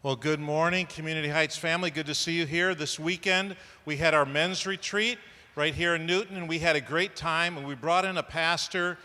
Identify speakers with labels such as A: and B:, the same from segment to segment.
A: Well, good morning, Community Heights family. Good to see you here. This weekend, we had our men's retreat right here in Newton, and we had a great time. And we brought in a pastor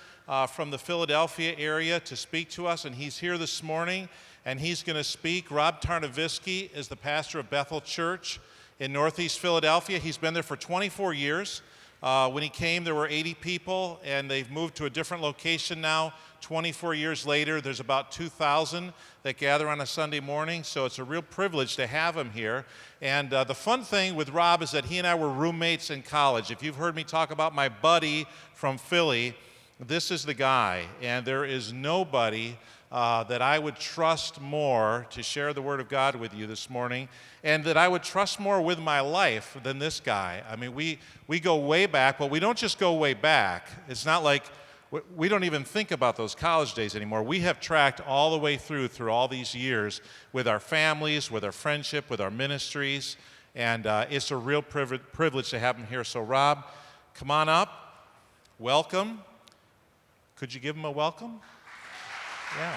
A: from the Philadelphia area to speak to us, and he's here this morning, and he's going to speak. Rob Tarnovisky is the pastor of Bethel Church in Northeast Philadelphia. He's been there for 24 years. When he came, there were 80 people, and they've moved to a different location now. 24 years later, there's about 2,000 that gather on a Sunday morning, so it's a real privilege to have him here. And the fun thing with Rob is that he and I were roommates in college. If you've heard me talk about my buddy from Philly, this is the guy, and there is nobody that I would trust more to share the Word of God with you this morning, and that I would trust more with my life than this guy. I mean, we go way back, but we don't just go way back. It's not like we don't even think about those college days anymore. We have tracked all the way through all these years with our families, with our friendship, with our ministries, and it's a real privilege to have him here. So Rob, come on up. Welcome. Could you give him a welcome? Yeah.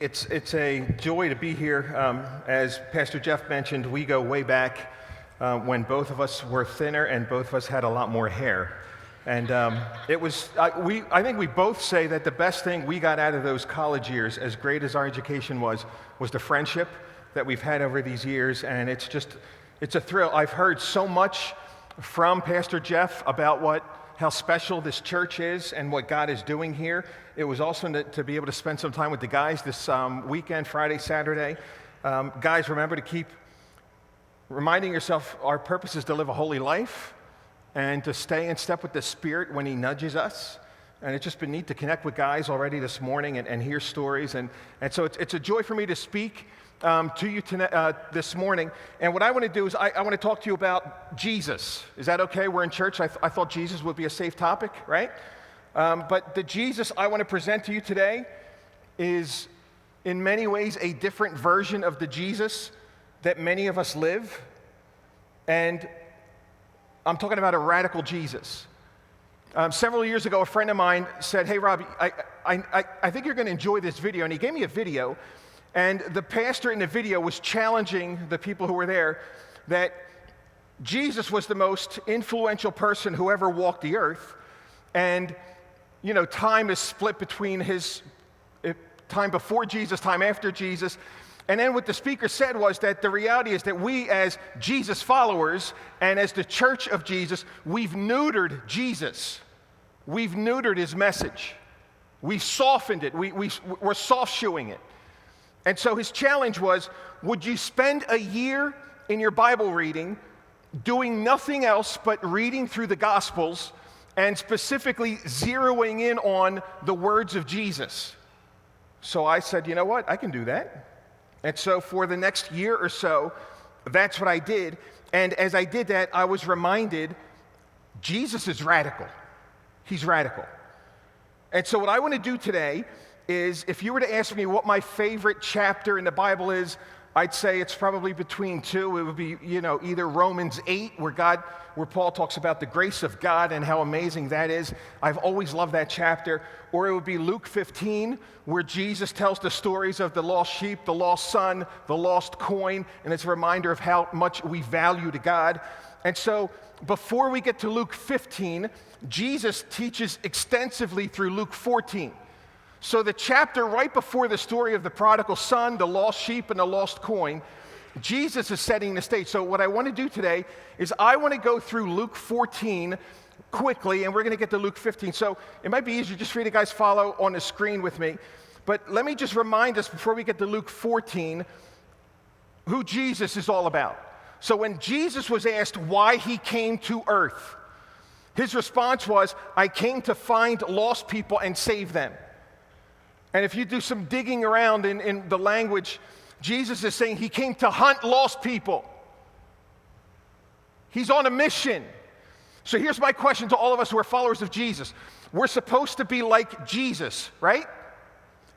B: It's a joy to be here. As Pastor Jeff mentioned, we go way back when both of us were thinner and both of us had a lot more hair. And I think we both say that the best thing we got out of those college years, as great as our education was the friendship that we've had over these years. And it's a thrill. I've heard so much from Pastor Jeff about how special this church is and what God is doing here. It was also to be able to spend some time with the guys this weekend, Friday, Saturday. Guys, remember to keep reminding yourself our purpose is to live a holy life and to stay in step with the Spirit when He nudges us. And it's just been neat to connect with guys already this morning and hear stories. And so it's a joy for me to speak to you this morning. And what I want to do is I want to talk to you about Jesus. Is that okay? We're in church. I thought Jesus would be a safe topic, right? But the Jesus I want to present to you today is in many ways a different version of the Jesus that many of us live. And I'm talking about a radical Jesus. Several years ago, a friend of mine said, "Hey, Rob, I think you're going to enjoy this video." And he gave me a video. And the pastor in the video was challenging the people who were there that Jesus was the most influential person who ever walked the earth. And, time is split between his time before Jesus, time after Jesus. And then what the speaker said was that the reality is that we as Jesus followers and as the church of Jesus, we've neutered Jesus. We've neutered his message. We've softened it. We're soft-shoeing it. And so his challenge was, would you spend a year in your Bible reading doing nothing else but reading through the Gospels and specifically zeroing in on the words of Jesus? So I said, you know what, I can do that. And so for the next year or so, that's what I did. And as I did that, I was reminded Jesus is radical. He's radical. And so what I want to do today is, if you were to ask me what my favorite chapter in the Bible is, I'd say it's probably between two. It would be, either Romans 8, where Paul talks about the grace of God and how amazing that is. I've always loved that chapter. Or it would be Luke 15, where Jesus tells the stories of the lost sheep, the lost son, the lost coin, and it's a reminder of how much we value to God. And so before we get to Luke 15, Jesus teaches extensively through Luke 14. So the chapter right before the story of the prodigal son, the lost sheep, and the lost coin, Jesus is setting the stage. So what I want to do today is I want to go through Luke 14 quickly, and we're going to get to Luke 15. So it might be easier just for you to guys follow on the screen with me. But let me just remind us before we get to Luke 14 who Jesus is all about. So when Jesus was asked why he came to earth, his response was, "I came to find lost people and save them." And if you do some digging around in the language, Jesus is saying he came to hunt lost people. He's on a mission. So here's my question to all of us who are followers of Jesus. We're supposed to be like Jesus, right?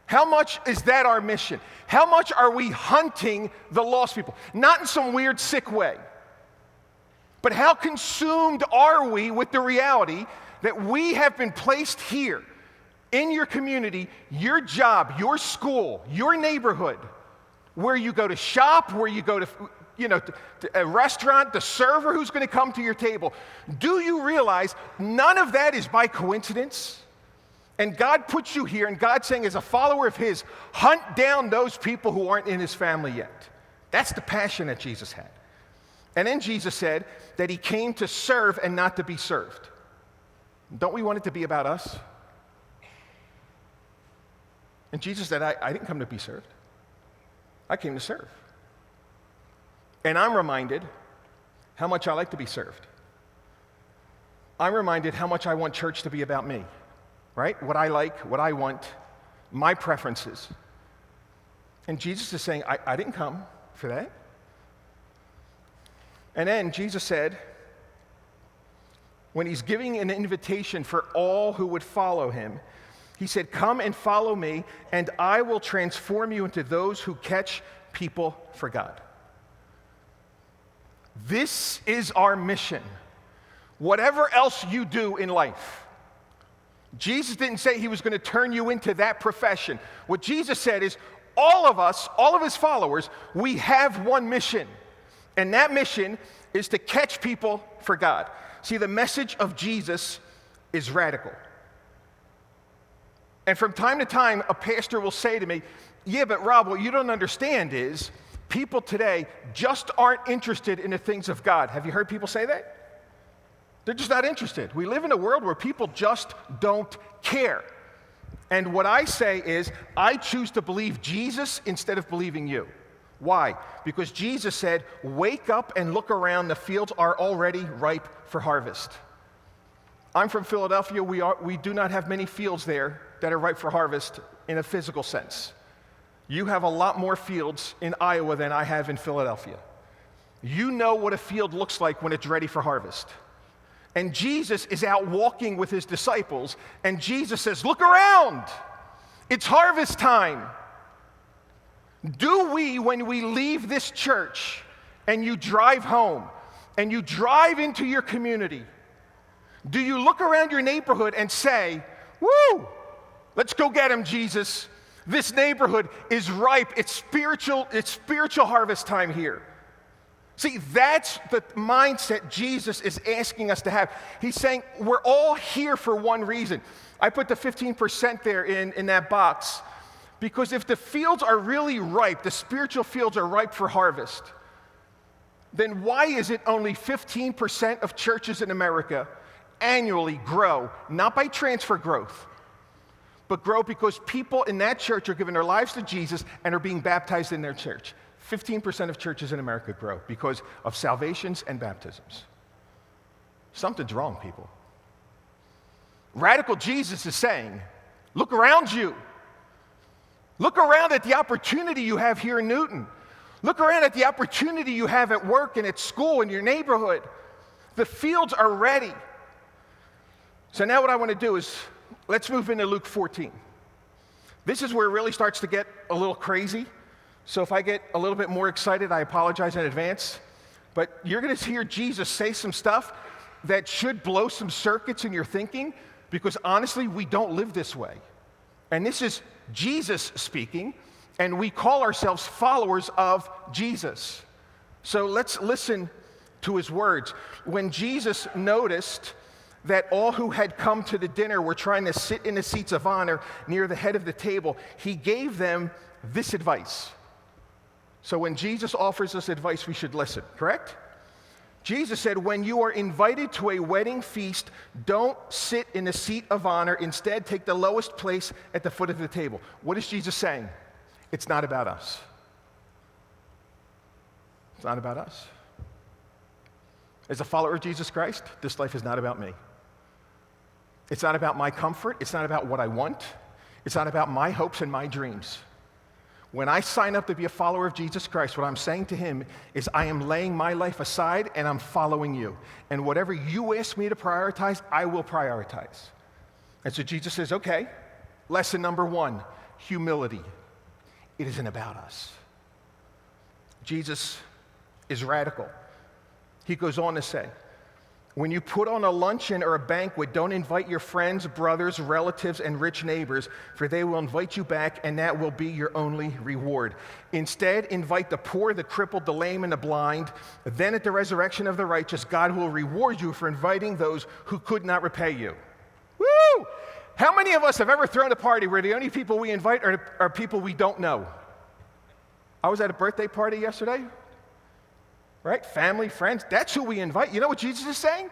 B: How much is that our mission? How much are we hunting the lost people? Not in some weird, sick way, but how consumed are we with the reality that we have been placed here in your community, your job, your school, your neighborhood, where you go to shop, where you go to, to a restaurant, the server who's going to come to your table. Do you realize none of that is by coincidence? And God puts you here, and God's saying, as a follower of His, hunt down those people who aren't in His family yet. That's the passion that Jesus had. And then Jesus said that He came to serve and not to be served. Don't we want it to be about us? And Jesus said, I didn't come to be served. I came to serve. And I'm reminded how much I like to be served. I'm reminded how much I want church to be about me, right? What I like, what I want, my preferences. And Jesus is saying, I didn't come for that. And then Jesus said, when He's giving an invitation for all who would follow Him, He said, come and follow me, and I will transform you into those who catch people for God. This is our mission. Whatever else you do in life, Jesus didn't say He was going to turn you into that profession. What Jesus said is, all of us, all of His followers, we have one mission. And that mission is to catch people for God. See, the message of Jesus is radical. And from time to time, a pastor will say to me, yeah, but Rob, what you don't understand is people today just aren't interested in the things of God. Have you heard people say that? They're just not interested. We live in a world where people just don't care. And what I say is, I choose to believe Jesus instead of believing you. Why? Because Jesus said, wake up and look around. The fields are already ripe for harvest. I'm from Philadelphia. We do not have many fields there that are ripe for harvest in a physical sense. You have a lot more fields in Iowa than I have in Philadelphia. You know what a field looks like when it's ready for harvest. And Jesus is out walking with His disciples, and Jesus says, look around. It's harvest time. Do we, when we leave this church and you drive home and you drive into your community, do you look around your neighborhood and say, woo, let's go get him, Jesus. This neighborhood is ripe. It's spiritual harvest time here. See, that's the mindset Jesus is asking us to have. He's saying we're all here for one reason. I put the 15% there in that box because if the fields are really ripe, the spiritual fields are ripe for harvest, then why is it only 15% of churches in America annually grow, not by transfer growth, but grow because people in that church are giving their lives to Jesus and are being baptized in their church? 15% of churches in America grow because of salvations and baptisms. Something's wrong, people. Radical Jesus is saying, look around you. Look around at the opportunity you have here in Newton. Look around at the opportunity you have at work and at school in your neighborhood. The fields are ready. So now what I want to do is, let's move into Luke 14. This is where it really starts to get a little crazy. So if I get a little bit more excited, I apologize in advance. But you're going to hear Jesus say some stuff that should blow some circuits in your thinking, because honestly, we don't live this way. And this is Jesus speaking, and we call ourselves followers of Jesus. So let's listen to His words. When Jesus noticed that all who had come to the dinner were trying to sit in the seats of honor near the head of the table, He gave them this advice. So when Jesus offers us advice, we should listen, correct? Jesus said, when you are invited to a wedding feast, don't sit in the seat of honor. Instead, take the lowest place at the foot of the table. What is Jesus saying? It's not about us. It's not about us. As a follower of Jesus Christ, this life is not about me. It's not about my comfort. It's not about what I want. It's not about my hopes and my dreams. When I sign up to be a follower of Jesus Christ, what I'm saying to Him is I am laying my life aside and I'm following you. And whatever you ask me to prioritize, I will prioritize. And so Jesus says, okay, lesson number 1, humility. It isn't about us. Jesus is radical. He goes on to say, When you put on a luncheon or a banquet, don't invite your friends, brothers, relatives, and rich neighbors, for they will invite you back, and that will be your only reward. Instead, invite the poor, the crippled, the lame, and the blind. Then at the resurrection of the righteous, God will reward you for inviting those who could not repay you. Woo! How many of us have ever thrown a party where the only people we invite are people we don't know? I was at a birthday party yesterday. Right? Family, friends, that's who we invite. You know what Jesus is saying?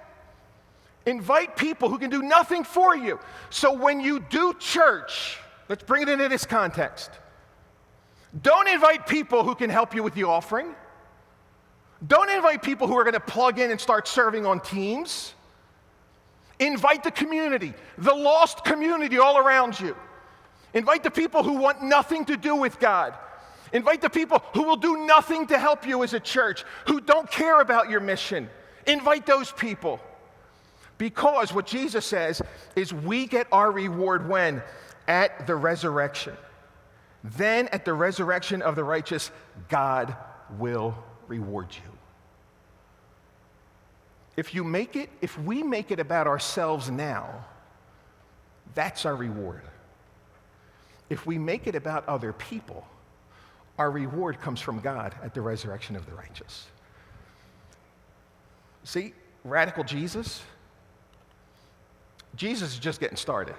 B: Invite people who can do nothing for you. So when you do church, let's bring it into this context. Don't invite people who can help you with the offering. Don't invite people who are going to plug in and start serving on teams. Invite the community, the lost community all around you. Invite the people who want nothing to do with God. Invite the people who will do nothing to help you as a church, who don't care about your mission. Invite those people. Because what Jesus says is we get our reward when? At the resurrection. Then at the resurrection of the righteous, God will reward you. If we make it about ourselves now, that's our reward. If we make it about other people, our reward comes from God at the resurrection of the righteous. See, radical Jesus is just getting started.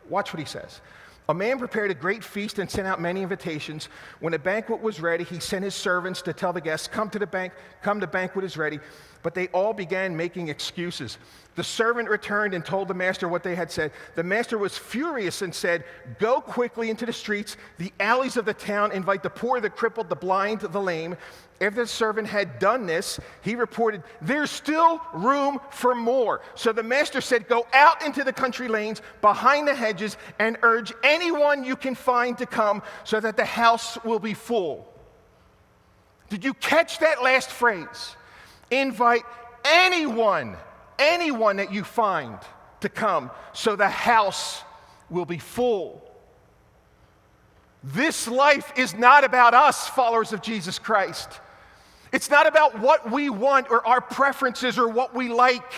B: Watch what he says. A man prepared a great feast and sent out many invitations. When the banquet was ready, he sent his servants to tell the guests, come, the banquet is ready. But they all began making excuses. The servant returned and told the master what they had said. The master was furious and said, go quickly into the streets, the alleys of the town, invite the poor, the crippled, the blind, the lame. After the servant had done this, he reported, there's still room for more. So the master said, go out into the country lanes, behind the hedges, and urge anyone you can find to come so that the house will be full. Did you catch that last phrase? Invite anyone that you find to come so the house will be full. This life is not about us, followers of Jesus Christ. It's not about what we want or our preferences or what we like.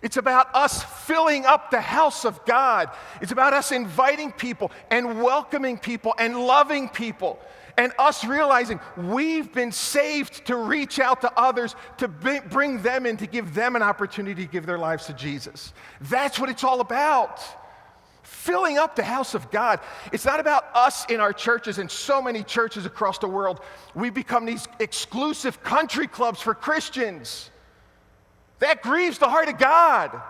B: It's about us filling up the house of God. It's about us inviting people and welcoming people and loving people. And us realizing we've been saved to reach out to others, to bring them in, to give them an opportunity to give their lives to Jesus. That's what it's all about. Filling up the house of God. It's not about us in our churches, and so many churches across the world. We become these exclusive country clubs for Christians. That grieves the heart of God.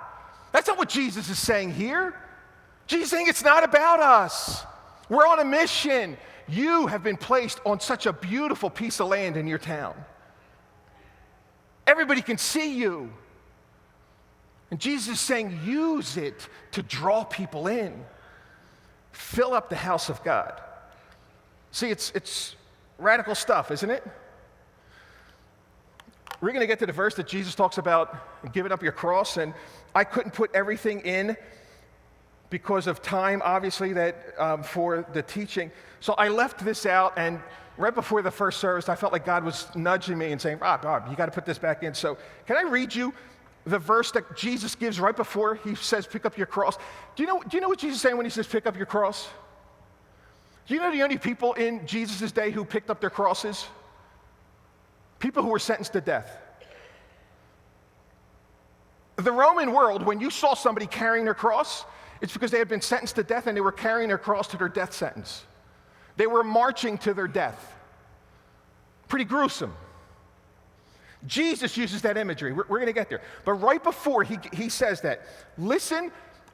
B: That's not what Jesus is saying here. Jesus is saying it's not about us. We're on a mission. You have been placed on such a beautiful piece of land in your town. Everybody can see you. And Jesus is saying, use it to draw people in. Fill up the house of God. See, it's radical stuff, isn't it? We're going to get to the verse that Jesus talks about giving up your cross, and I couldn't put everything in because of time, obviously, that for the teaching. So I left this out, and right before the first service, I felt like God was nudging me and saying, Rob, you got to put this back in. So can I read you the verse that Jesus gives right before he says, pick up your cross? Do you know what Jesus is saying when he says, pick up your cross? Do you know the only people in Jesus' day who picked up their crosses? People who were sentenced to death. The Roman world, when you saw somebody carrying their cross, it's because they had been sentenced to death and they were carrying their cross to their death sentence. They were marching to their death. Pretty gruesome. Jesus uses that imagery. We're going to get there. But right before he says that, listen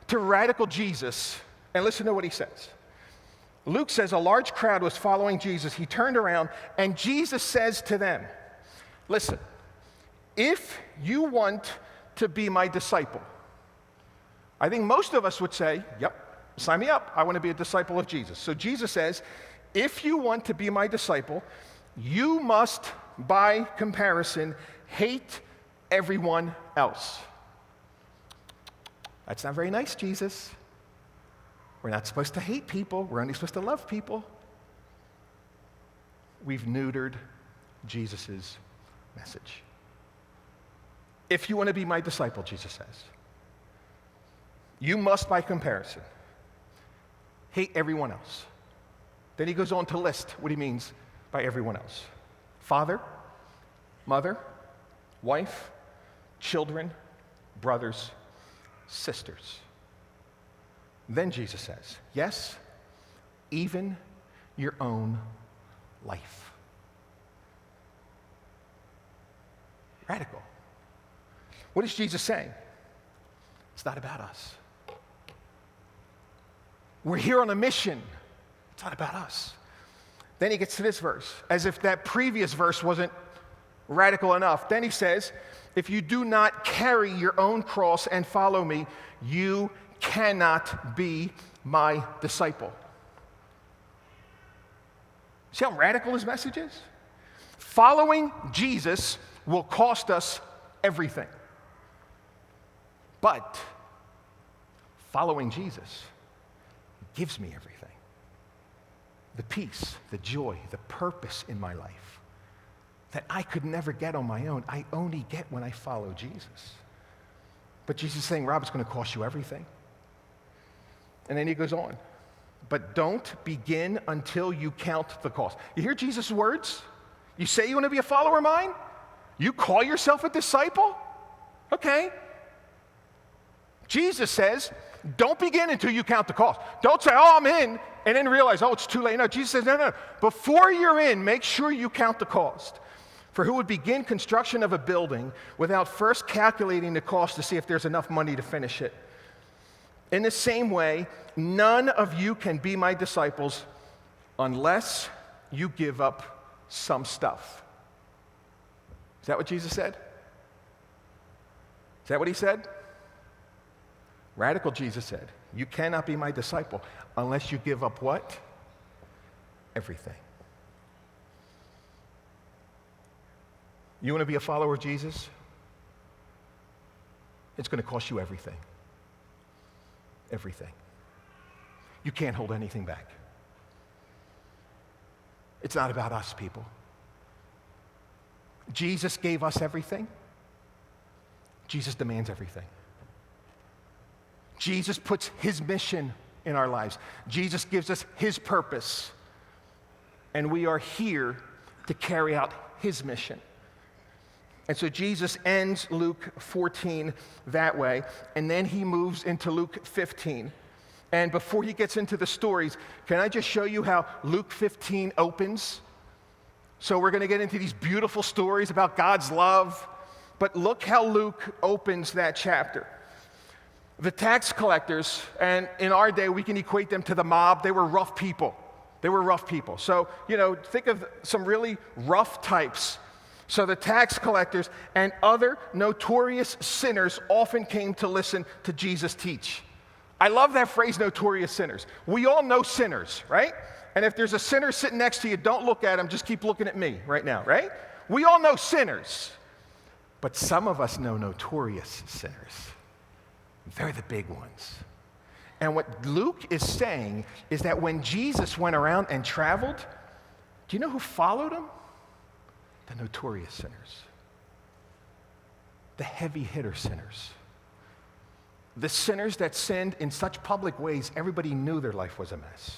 B: to radical Jesus and listen to what he says. Luke says a large crowd was following Jesus. He turned around and Jesus says to them, listen, if you want to be my disciple, I think most of us would say, yep, sign me up. I want to be a disciple of Jesus. So Jesus says, if you want to be my disciple, you must, by comparison, hate everyone else. That's not very nice, Jesus. We're not supposed to hate people. We're only supposed to love people. We've neutered Jesus' message. If you want to be my disciple, Jesus says, you must, by comparison, hate everyone else. Then he goes on to list what he means by everyone else. Father, mother, wife, children, brothers, sisters. Then Jesus says, yes, even your own life. Radical. What is Jesus saying? It's not about us. We're here on a mission. It's not about us. Then he gets to this verse, as if that previous verse wasn't radical enough. Then he says, if you do not carry your own cross and follow me, you cannot be my disciple. See how radical his message is? Following Jesus will cost us everything. But following Jesus gives me everything. The peace, the joy, the purpose in my life that I could never get on my own, I only get when I follow Jesus. But Jesus is saying, Rob, it's going to cost you everything. And then he goes on, but don't begin until you count the cost. You hear Jesus' words? You say you want to be a follower of mine? You call yourself a disciple? Okay. Jesus says, don't begin until you count the cost. Don't say, oh, I'm in, and then realize, oh, it's too late. No, Jesus says, no. Before you're in, make sure you count the cost. For who would begin construction of a building without first calculating the cost to see if there's enough money to finish it? In the same way, none of you can be my disciples unless you give up some stuff. Is that what Jesus said? Is that what he said? Radical Jesus said, you cannot be my disciple unless you give up what? Everything. You want to be a follower of Jesus? It's going to cost you everything. Everything. You can't hold anything back. It's not about us, people. Jesus gave us everything. Jesus demands everything. Jesus puts his mission in our lives. Jesus gives us his purpose. And we are here to carry out his mission. And so Jesus ends Luke 14 that way, and then he moves into Luke 15. And before he gets into the stories, can I just show you how Luke 15 opens? So we're going to get into these beautiful stories about God's love, but look how Luke opens that chapter. The tax collectors, and in our day we can equate them to the mob, they were rough people. They were rough people. So, think of some really rough types. So the tax collectors and other notorious sinners often came to listen to Jesus teach. I love that phrase, notorious sinners. We all know sinners, right? And if there's a sinner sitting next to you, don't look at him, just keep looking at me right now, right? We all know sinners. But some of us know notorious sinners. They're the big ones. And what Luke is saying is that when Jesus went around and traveled, do you know who followed him? The notorious sinners. The heavy hitter sinners. The sinners that sinned in such public ways, everybody knew their life was a mess.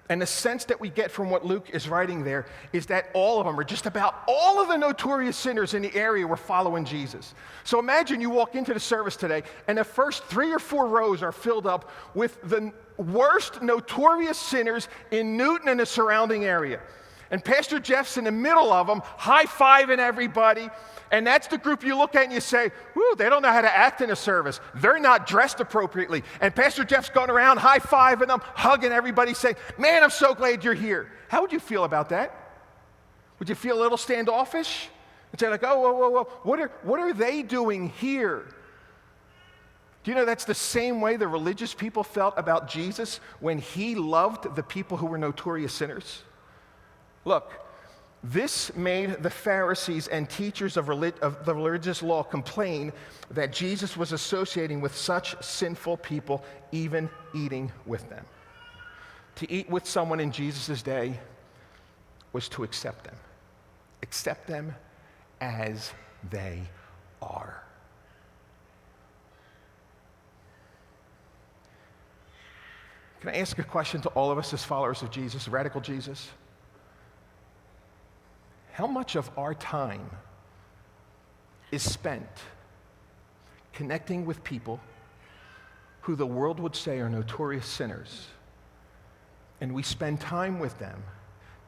B: And the sense that we get from what Luke is writing there is that all of them, or just about all of the notorious sinners in the area, were following Jesus. So imagine you walk into the service today, and the first 3 or 4 rows are filled up with the worst notorious sinners in Newton and the surrounding area. And Pastor Jeff's in the middle of them, high-fiving everybody. And that's the group you look at and you say, whoo, they don't know how to act in a service. They're not dressed appropriately. And Pastor Jeff's going around high-fiving them, hugging everybody, saying, man, I'm so glad you're here. How would you feel about that? Would you feel a little standoffish? And say like, oh, whoa, what are they doing here? Do you know that's the same way the religious people felt about Jesus when he loved the people who were notorious sinners? Look, this made the Pharisees and teachers of the religious law complain that Jesus was associating with such sinful people, even eating with them. To eat with someone in Jesus' day was to accept them as they are. Can I ask a question to all of us as followers of Jesus, radical Jesus? How much of our time is spent connecting with people who the world would say are notorious sinners, and we spend time with them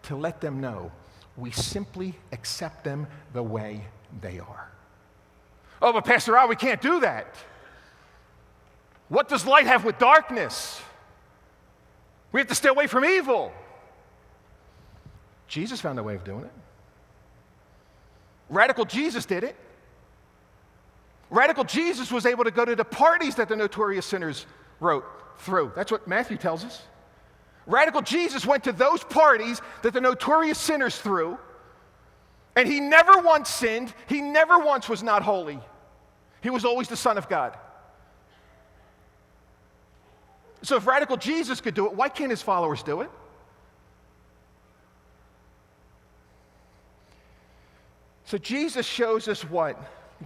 B: to let them know we simply accept them the way they are? Oh, but Pastor Al, we can't do that. What does light have with darkness? We have to stay away from evil. Jesus found a way of doing it. Radical Jesus did it. Radical Jesus was able to go to the parties that the notorious sinners wrote through. That's what Matthew tells us. Radical Jesus went to those parties that the notorious sinners threw, and he never once sinned. He never once was not holy. He was always the Son of God. So if radical Jesus could do it, why can't his followers do it? So Jesus shows us what?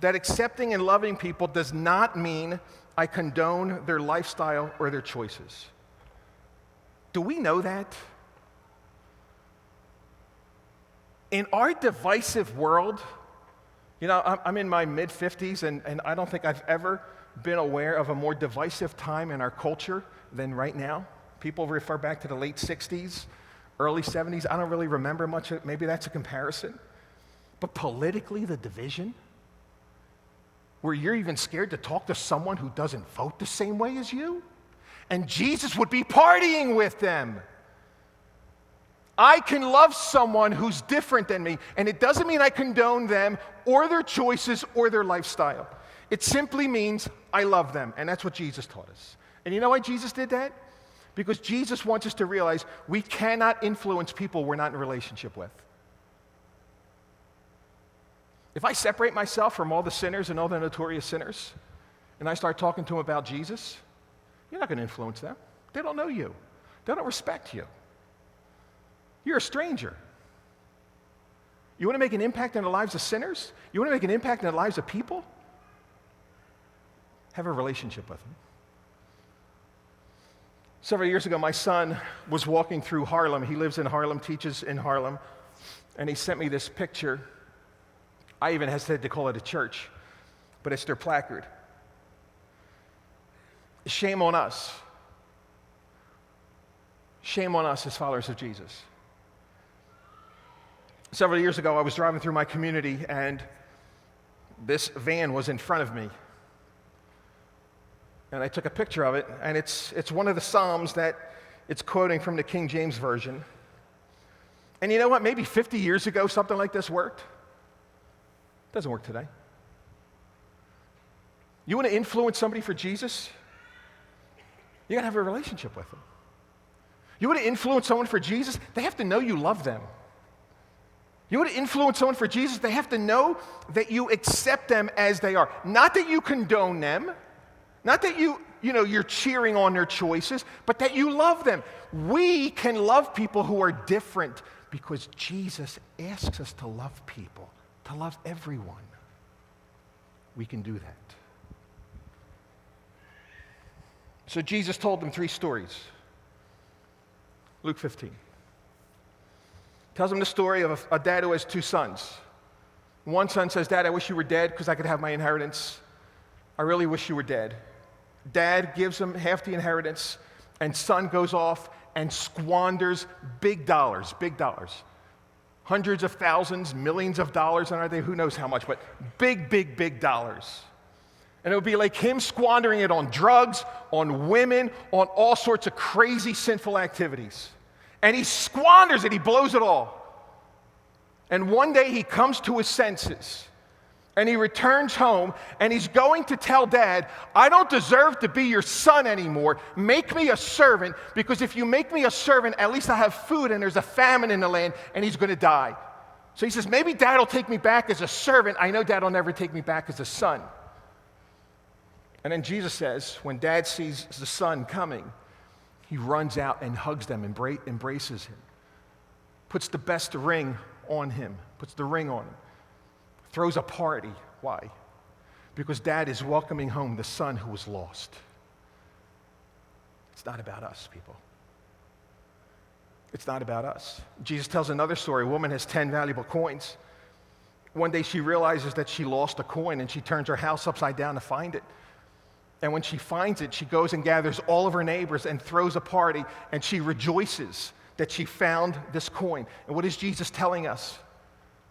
B: That accepting and loving people does not mean I condone their lifestyle or their choices. Do we know that? In our divisive world, you know, I'm in my mid-50s, and I don't think I've ever been aware of a more divisive time in our culture than right now. People refer back to the late 60s, early 70s. I don't really remember much. Maybe that's a comparison. But politically, the division, where you're even scared to talk to someone who doesn't vote the same way as you, and Jesus would be partying with them. I can love someone who's different than me, and it doesn't mean I condone them or their choices or their lifestyle. It simply means I love them, and that's what Jesus taught us. And you know why Jesus did that? Because Jesus wants us to realize we cannot influence people we're not in a relationship with. If I separate myself from all the sinners and all the notorious sinners, and I start talking to them about Jesus, you're not going to influence them. They don't know you. They don't respect you. You're a stranger. You want to make an impact in the lives of sinners? You want to make an impact in the lives of people? Have a relationship with them. Several years ago, my son was walking through Harlem. He lives in Harlem, teaches in Harlem, and he sent me this picture. I even hesitated to call it a church, but it's their placard. Shame on us. Shame on us as followers of Jesus. Several years ago, I was driving through my community, and this van was in front of me. And I took a picture of it, and it's one of the Psalms that it's quoting from the King James Version. And you know what? Maybe 50 years ago, something like this worked. It doesn't work today. You want to influence somebody for Jesus? You got to have a relationship with them. You want to influence someone for Jesus? They have to know you love them. You want to influence someone for Jesus? They have to know that you accept them as they are. Not that you condone them, not that you're cheering on their choices, but that you love them. We can love people who are different because Jesus asks us to love people, to love everyone. We can do that. So Jesus told them 3 stories. Luke 15. Tells them the story of a dad who has 2 sons. One son says, "Dad, I wish you were dead because I could have my inheritance. I really wish you were dead." Dad gives him half the inheritance, and son goes off and squanders big dollars. Hundreds of thousands, millions of dollars, and who knows how much, but big dollars. And it would be like him squandering it on drugs, on women, on all sorts of crazy, sinful activities. And he squanders it, he blows it all. And one day he comes to his senses, and he returns home, and he's going to tell Dad, "I don't deserve to be your son anymore. Make me a servant, because if you make me a servant, at least I have food, and there's a famine in the land," and he's going to die. So he says, "Maybe Dad will take me back as a servant. I know Dad will never take me back as a son." And then Jesus says, when Dad sees the son coming, he runs out and hugs them, embraces him, puts the best ring on him, throws a party. Why? because Dad is welcoming home the son who was lost. It's not about us, people. It's not about us. Jesus tells another story. A woman has 10 valuable coins. One day she realizes that she lost a coin, and she turns her house upside down to find it. And when she finds it, she goes and gathers all of her neighbors and throws a party, and she rejoices that she found this coin. And what is Jesus telling us?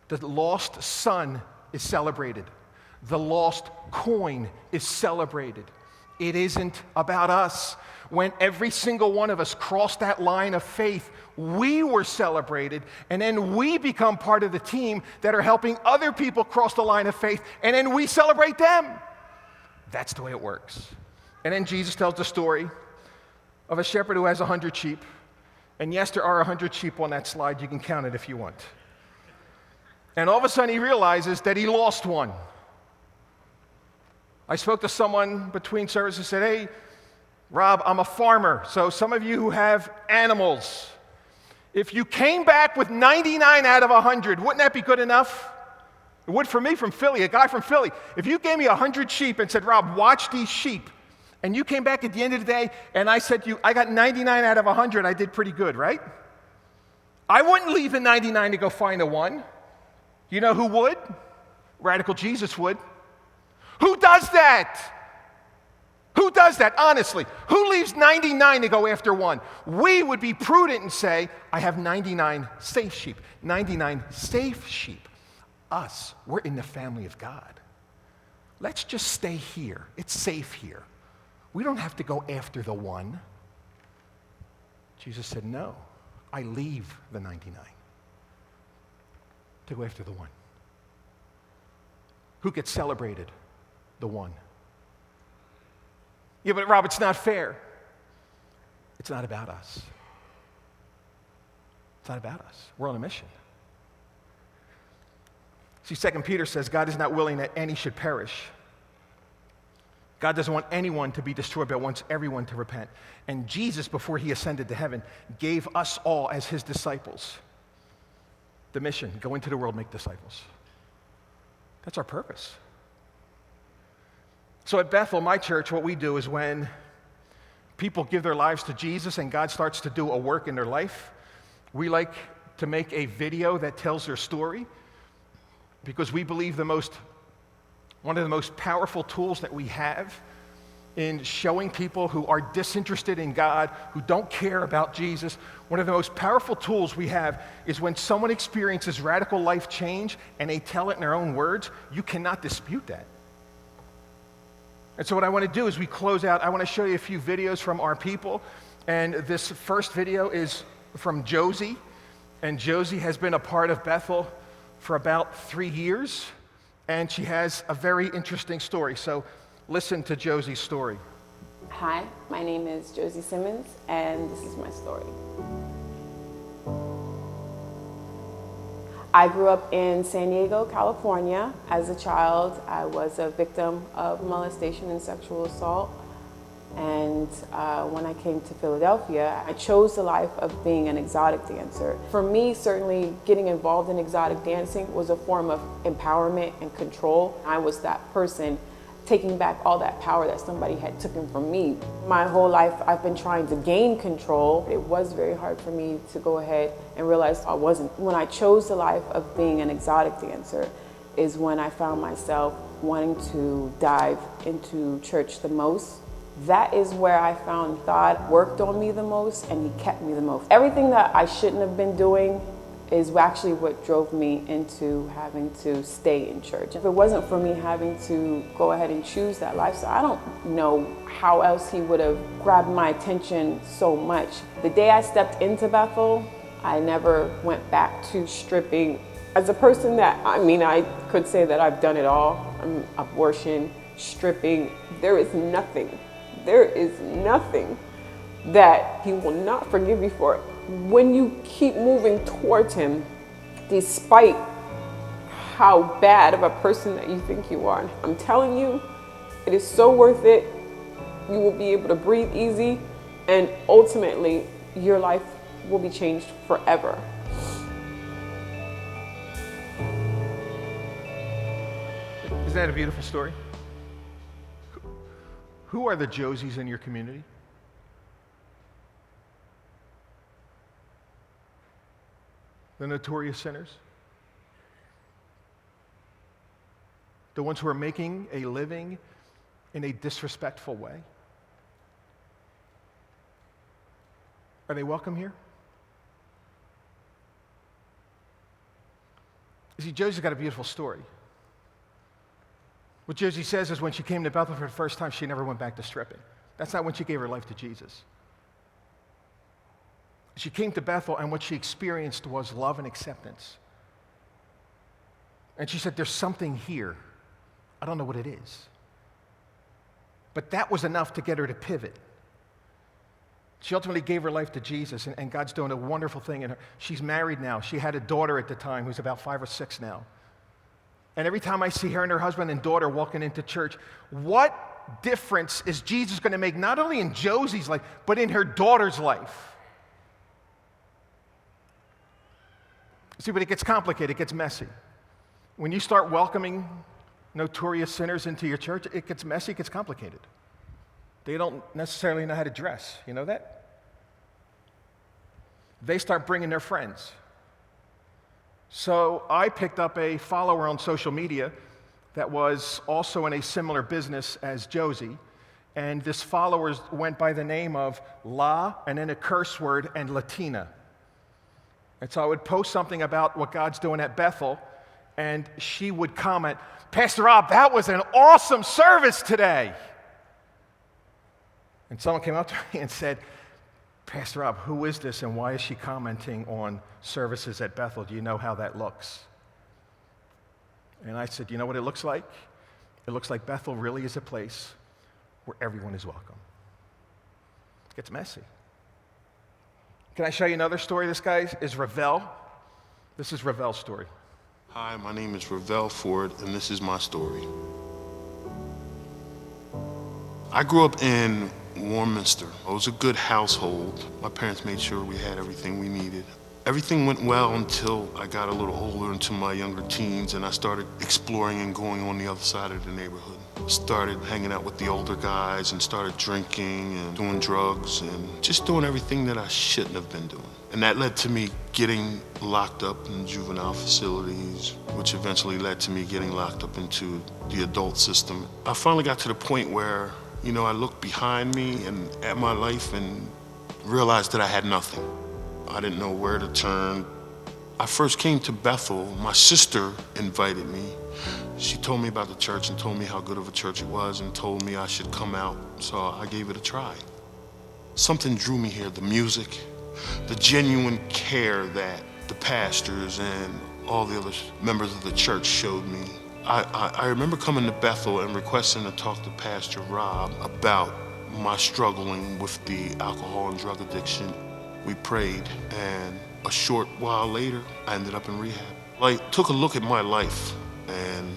B: The lost son is celebrated. The lost coin is celebrated. It isn't about us. When every single one of us crossed that line of faith, we were celebrated, and then we become part of the team that are helping other people cross the line of faith, and then we celebrate them. That's the way it works. And then Jesus tells the story of a shepherd who has 100 sheep. And yes, there are 100 sheep on that slide. You can count it if you want. And all of a sudden he realizes that he lost one. I spoke to someone between services and said, hey, Rob, I'm a farmer. So some of you who have animals, if you came back with 99 out of 100, wouldn't that be good enough? It would for me from Philly, a guy from Philly. If you gave me 100 sheep and said, Rob, watch these sheep, and you came back at the end of the day and I said to you, I got 99 out of 100, I did pretty good, right? I wouldn't leave the 99 to go find a one. You know who would? Radical Jesus would. Who does that? Who does that, honestly? Who leaves 99 to go after one? We would be prudent and say, I have 99 safe sheep. 99 safe sheep. Us, we're in the family of God. Let's just stay here. It's safe here. We don't have to go after the one. Jesus said, no, I leave the 99 to go after the one. Who gets celebrated? The one. Yeah, but Rob, it's not fair. It's not about us. It's not about us. We're on a mission. See, 2 Peter says God is not willing that any should perish. God doesn't want anyone to be destroyed, but wants everyone to repent. And Jesus, before he ascended to heaven, gave us all as his disciples the mission, go into the world, make disciples. That's our purpose. So at Bethel, my church, what we do is when people give their lives to Jesus and God starts to do a work in their life, we like to make a video that tells their story, because we believe one of the most powerful tools that we have in showing people who are disinterested in God, who don't care about Jesus, one of the most powerful tools we have is when someone experiences radical life change and they tell it in their own words, you cannot dispute that. And so what I want to do is we close out, I want to show you a few videos from our people. And this first video is from Josie. And Josie has been a part of Bethel for about 3 years. And she has a very interesting story. So listen to Josie's story.
C: Hi, my name is Josie Simmons, and this is my story. I grew up in San Diego, California. As a child, I was a victim of molestation and sexual assault. And when I came to Philadelphia, I chose the life of being an exotic dancer. For me, certainly getting involved in exotic dancing was a form of empowerment and control. I was that person taking back all that power that somebody had taken from me. My whole life, I've been trying to gain control. It was very hard for me to go ahead and realize I wasn't. When I chose the life of being an exotic dancer is when I found myself wanting to dive into church the most. That is where I found God worked on me the most, and he kept me the most. Everything that I shouldn't have been doing is actually what drove me into having to stay in church. If it wasn't for me having to go ahead and choose that lifestyle, I don't know how else he would have grabbed my attention so much. The day I stepped into Bethel, I never went back to stripping. As a person that, I could say that I've done it all. Abortion, stripping, there is nothing that he will not forgive you for. When you keep moving towards him, despite how bad of a person that you think you are, I'm telling you, it is so worth it. You will be able to breathe easy, and ultimately, your life will be changed forever.
B: Isn't that a beautiful story? Who are the Josies in your community? The notorious sinners? The ones who are making a living in a disrespectful way? Are they welcome here? You see, Josie's got a beautiful story. What Josie says is when she came to Bethel for the first time, she never went back to stripping. That's not when she gave her life to Jesus. She came to Bethel, and what she experienced was love and acceptance. And she said, there's something here. I don't know what it is. But that was enough to get her to pivot. She ultimately gave her life to Jesus, and God's doing a wonderful thing in her. She's married now. She had a daughter at the time who's about 5 or 6 now. And every time I see her and her husband and daughter walking into church, what difference is Jesus going to make not only in Josie's life, but in her daughter's life? See, but it gets complicated, it gets messy. When you start welcoming notorious sinners into your church, it gets messy, it gets complicated. They don't necessarily know how to dress, you know that? They start bringing their friends. So I picked up a follower on social media that was also in a similar business as Josie, and this follower went by the name of La, and then a curse word, and Latina. And so I would post something about what God's doing at Bethel, and she would comment, Pastor Rob, that was an awesome service today. And someone came up to me and said, Pastor Rob, who is this and why is she commenting on services at Bethel? Do you know how that looks? And I said, you know what it looks like? It looks like Bethel really is a place where everyone is welcome. It gets messy. Can I show you another story? This guy is Ravel. This is Ravel's story.
D: Hi, my name is Ravel Ford, and this is my story. I grew up in Warminster. It was a good household. My parents made sure we had everything we needed. Everything went well until I got a little older, into my younger teens, and I started exploring and going on the other side of the neighborhood. Started hanging out with the older guys and started drinking and doing drugs and just doing everything that I shouldn't have been doing. And that led to me getting locked up in juvenile facilities, which eventually led to me getting locked up into the adult system. I finally got to the point where, I looked behind me and at my life and realized that I had nothing. I didn't know where to turn. I first came to Bethel. My sister invited me. She told me about the church and told me how good of a church it was and told me I should come out, so I gave it a try. Something drew me here, the music, the genuine care that the pastors and all the other members of the church showed me. I remember coming to Bethel and requesting to talk to Pastor Rob about my struggling with the alcohol and drug addiction. We prayed, and a short while later, I ended up in rehab. I took a look at my life, and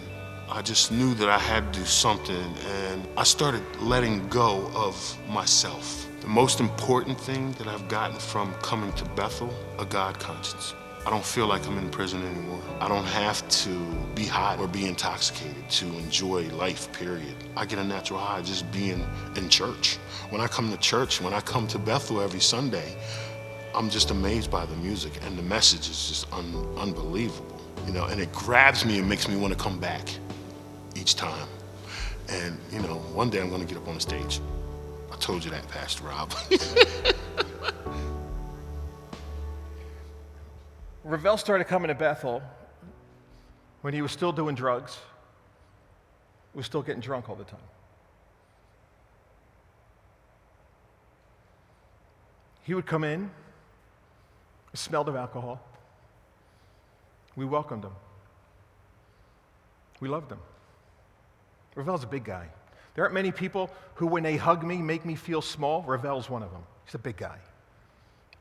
D: I just knew that I had to do something, and I started letting go of myself. The most important thing that I've gotten from coming to Bethel, a God conscience. I don't feel like I'm in prison anymore. I don't have to be high or be intoxicated to enjoy life, period. I get a natural high just being in church. When I come to church, when I come to Bethel every Sunday, I'm just amazed by the music, and the message is just unbelievable, and it grabs me and makes me want to come back each time. And, one day I'm going to get up on the stage. I told you that, Pastor Rob.
B: Ravel started coming to Bethel when he was still doing drugs, was still getting drunk all the time. He would come in, smelled of alcohol. We welcomed him. We loved him. Ravel's a big guy. There aren't many people who, when they hug me, make me feel small. Ravel's one of them. He's a big guy.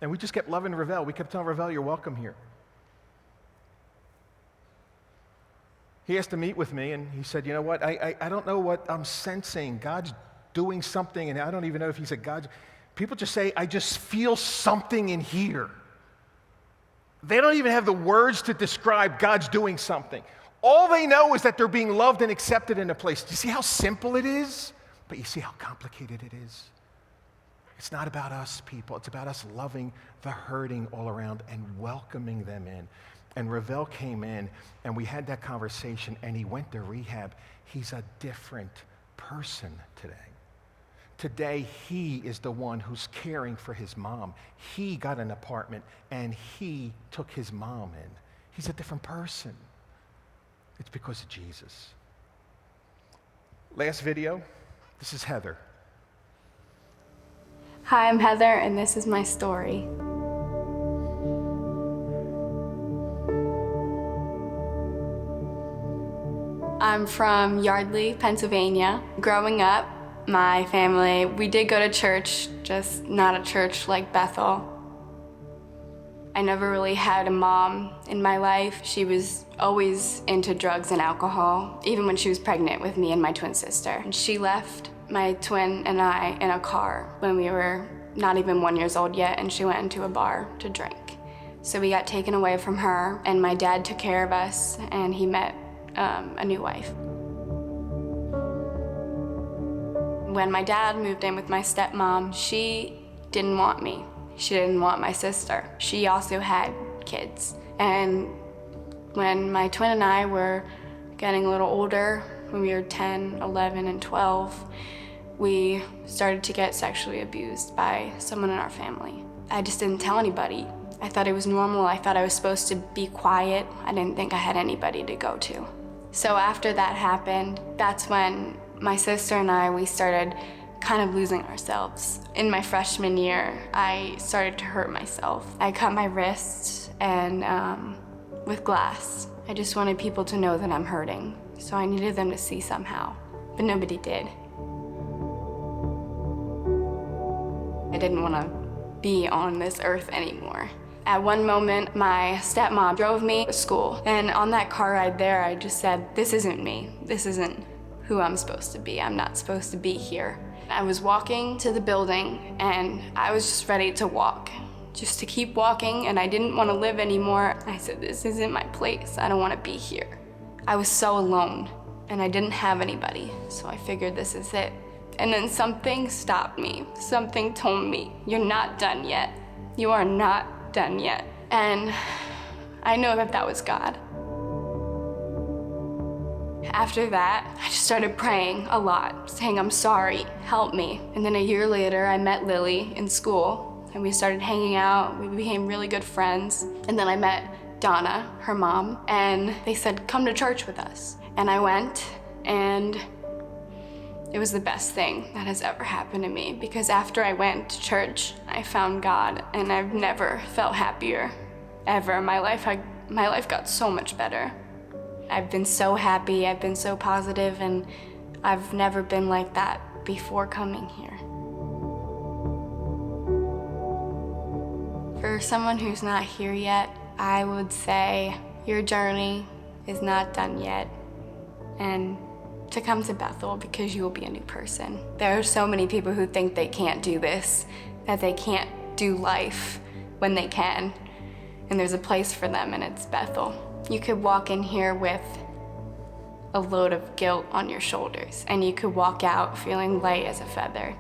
B: And we just kept loving Ravel. We kept telling Ravel, you're welcome here. He asked to meet with me, and he said, you know what, I don't know what I'm sensing. God's doing something, and I don't even know if he said God. People just say, I just feel something in here. They don't even have the words to describe God's doing something. All they know is that they're being loved and accepted in a place. Do you see how simple it is? But you see how complicated it is? It's not about us, people. It's about us loving the hurting all around and welcoming them in. And Ravel came in, and we had that conversation, and he went to rehab. He's a different person today. Today, he is the one who's caring for his mom. He got an apartment, and he took his mom in. He's a different person. It's because of Jesus. Last video, this is Heather.
E: Hi, I'm Heather, and this is my story. I'm from Yardley, Pennsylvania. Growing up, my family, we did go to church, just not a church like Bethel. I never really had a mom in my life. She was always into drugs and alcohol, even when she was pregnant with me and my twin sister. And she left my twin and I in a car when we were not even 1 year old yet, and she went into a bar to drink. So we got taken away from her, and my dad took care of us, and he met a new wife. When my dad moved in with my stepmom, she didn't want me. She didn't want my sister. She also had kids. And when my twin and I were getting a little older, when we were 10, 11, and 12, we started to get sexually abused by someone in our family. I just didn't tell anybody. I thought it was normal. I thought I was supposed to be quiet. I didn't think I had anybody to go to. So after that happened, that's when my sister and I, we started kind of losing ourselves. In my freshman year, I started to hurt myself. I cut my wrist and with glass. I just wanted people to know that I'm hurting, so I needed them to see somehow, but nobody did. I didn't want to be on this earth anymore. At one moment, my stepmom drove me to school, and on that car ride there, I just said, this isn't me. This isn't who I'm supposed to be. I'm not supposed to be here. I was walking to the building, and I was just ready to walk, just to keep walking, and I didn't want to live anymore. I said, this isn't my place. I don't want to be here. I was so alone, and I didn't have anybody, so I figured this is it. And then something stopped me. Something told me, you're not done yet. You are not done yet. And I know that that was God. After that, I just started praying a lot, saying, I'm sorry, help me. And then a year later, I met Lily in school, and we started hanging out. We became really good friends. And then I met Donna, her mom, and they said, come to church with us. And I went, and it was the best thing that has ever happened to me, because after I went to church, I found God, and I've never felt happier, ever. My life got so much better. I've been so happy, I've been so positive, and I've never been like that before coming here. For someone who's not here yet, I would say your journey is not done yet, and to come to Bethel because you will be a new person. There are so many people who think they can't do this, that they can't do life when they can, and there's a place for them, and it's Bethel. You could walk in here with a load of guilt on your shoulders, and you could walk out feeling light as a feather.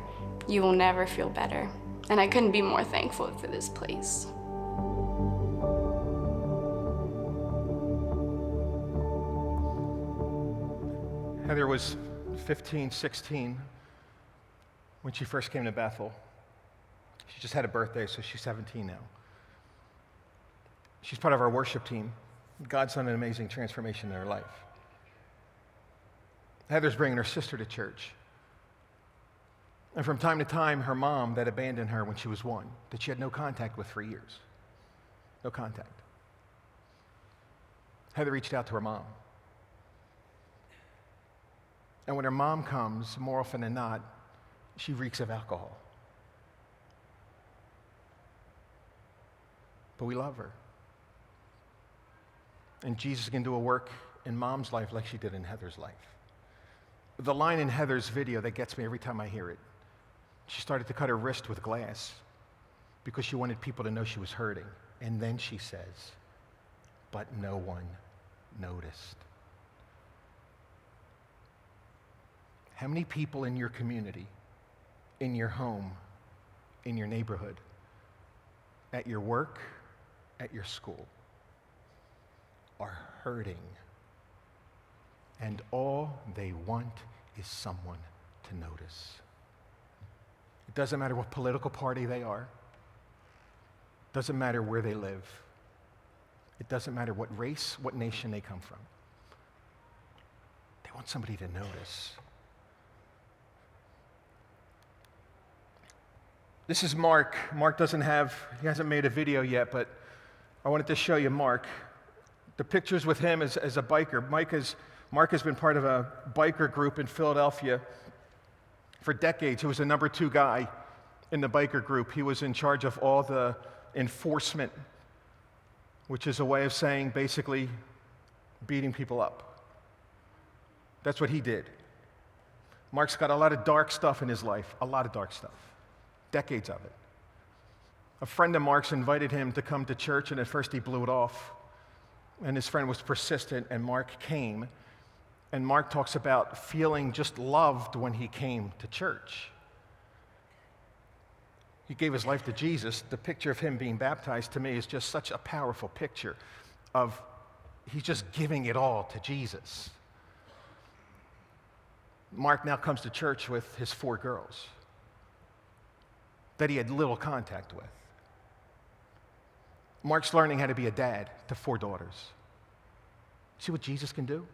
E: You will never feel better, and I couldn't be more thankful for this place.
B: Heather was 15, 16 when she first came to Bethel. She just had a birthday, so she's 17 now. She's part of our worship team. God's done an amazing transformation in her life. Heather's bringing her sister to church. And from time to time, her mom that abandoned her when she was 1, that she had no contact with for years. No contact. Heather reached out to her mom. And when her mom comes, more often than not, she reeks of alcohol. But we love her. And Jesus can do a work in mom's life like she did in Heather's life. The line in Heather's video that gets me every time I hear it, she started to cut her wrist with glass because she wanted people to know she was hurting. And then she says, but no one noticed. How many people in your community, in your home, in your neighborhood, at your work, at your school, are hurting, and all they want is someone to notice? It doesn't matter what political party they are. It doesn't matter where they live. It doesn't matter what race, what nation they come from. They want somebody to notice. This is Mark. Mark he hasn't made a video yet, but I wanted to show you Mark. The picture's with him as a biker. Mark has been part of a biker group in Philadelphia for decades. He was the number 2 guy in the biker group. He was in charge of all the enforcement, which is a way of saying basically beating people up. That's what he did. Mark's got a lot of dark stuff in his life, a lot of dark stuff, decades of it. A friend of Mark's invited him to come to church, and at first he blew it off. And his friend was persistent, and Mark came. And Mark talks about feeling just loved when he came to church. He gave his life to Jesus. The picture of him being baptized to me is just such a powerful picture of he's just giving it all to Jesus. Mark now comes to church with his 4 girls that he had little contact with. Mark's learning how to be a dad to 4 daughters. See what Jesus can do?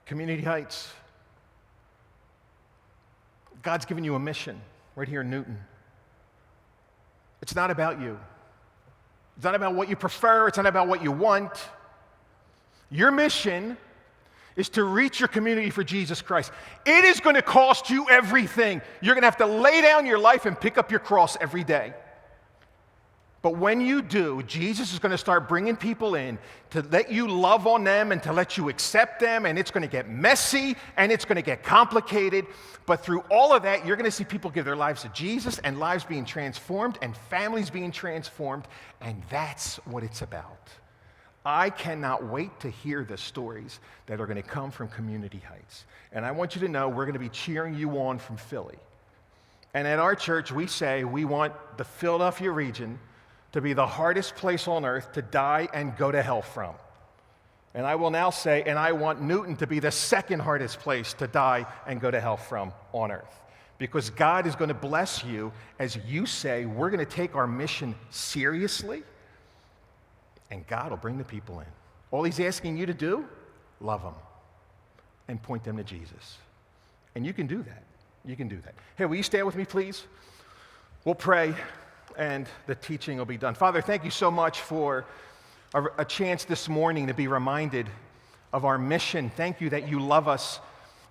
B: Community Heights. God's given you a mission right here in Newton. It's not about you. It's not about what you prefer. It's not about what you want. Your mission is to reach your community for Jesus Christ. It is going to cost you everything. You're going to have to lay down your life and pick up your cross every day. But when you do, Jesus is going to start bringing people in to let you love on them and to let you accept them, and it's going to get messy and it's going to get complicated. But through all of that, you're going to see people give their lives to Jesus and lives being transformed and families being transformed, and that's what it's about. I cannot wait to hear the stories that are going to come from Community Heights. And I want you to know we're going to be cheering you on from Philly. And at our church, we say we want the Philadelphia region to be the hardest place on earth to die and go to hell from. And I will now say, and I want Newton to be the second hardest place to die and go to hell from on earth. Because God is going to bless you as you say, we're going to take our mission seriously, and God will bring the people in. All he's asking you to do, love them and point them to Jesus. And you can do that. You can do that. Hey, will you stand with me, please? We'll pray, and the teaching will be done. Father, thank you so much for a chance this morning to be reminded of our mission. Thank you that you love us.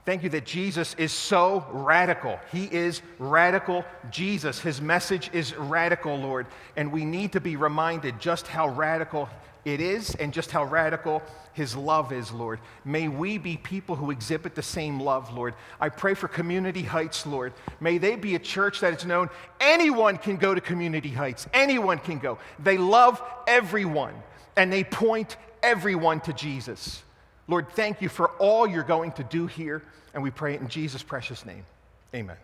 B: Thank you that Jesus is so radical. He is radical Jesus. His message is radical, Lord. And we need to be reminded just how radical it is and just how radical his love is, Lord. May we be people who exhibit the same love, Lord. I pray for Community Heights, Lord. May they be a church that is known. Anyone can go to Community Heights. Anyone can go. They love everyone, and they point everyone to Jesus. Lord, thank you for all you're going to do here, and we pray it in Jesus' precious name. Amen.